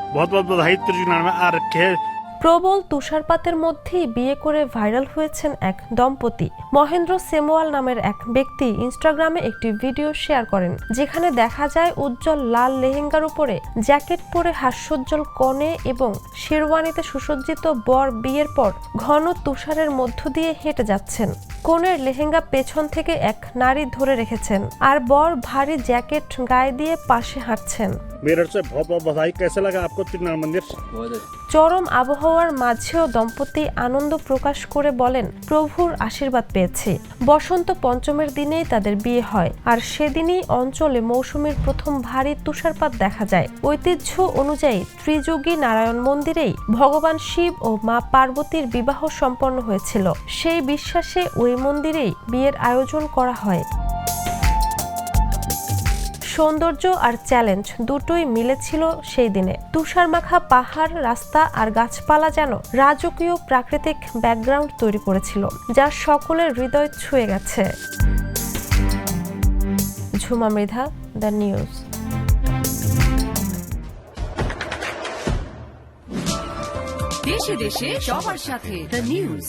बहुत बहुत बधाई त्रिजुनार में आ रखे हैं। প্রবল তুষারপাতের মধ্যেই বিয়ে করে ভাইরাল হয়েছেন এক দম্পতি। মহেন্দ্র সেমওয়াল নামের এক ব্যক্তি ইনস্টাগ্রামে একটি ভিডিও শেয়ার করেন, যেখানে দেখা যায় উজ্জ্বল লাল লেহেঙ্গার উপরে জ্যাকেট পরে হাস্যোজ্জ্বল কনে এবং শেরওয়ানিতে সুসজ্জিত বর বিয়ের পর ঘন তুষারের মধ্য দিয়ে হেঁটে যাচ্ছেন। কনের লেহেঙ্গা পেছন থেকে এক নারী ধরে রেখেছেন, আর বর ভারী জ্যাকেট গায়ে দিয়ে পাশে হাঁটছেন। मेरे से बहुत बहुत बधाई। कैसा लगा आपको त्रिजुनार मंदिर? চরম আবহাওয়ার মাঝেও দম্পতি আনন্দ প্রকাশ করে বলেন, প্রভুর আশীর্বাদ পেয়েছি। বসন্ত পঞ্চমের দিনেই তাদের বিয়ে হয়, আর সেদিনই অঞ্চলে মৌসুমীর প্রথম ভারী তুষারপাত দেখা যায়। ঐতিহ্য অনুযায়ী ত্রিযোগী নারায়ণ মন্দিরেই ভগবান শিব ও মা পার্বতীর বিবাহ সম্পন্ন হয়েছিল। সেই বিশ্বাসে ওই মন্দিরেই বিয়ের আয়োজন করা হয়। সৌন্দর্য আর চ্যালেঞ্জ দুটোই মিলেছিল সেই দিনে। তুষারমাখা পাহাড়, রাস্তা আর গাছপালা যেন রাজকীয় প্রাকৃতিক ব্যাকগ্রাউন্ড তৈরি করেছিল, যা সকলের হৃদয় ছুঁয়ে গেছে। Jhuma Mridha, the news. দেশে দেশে সবার সাথে দ্য নিউজ।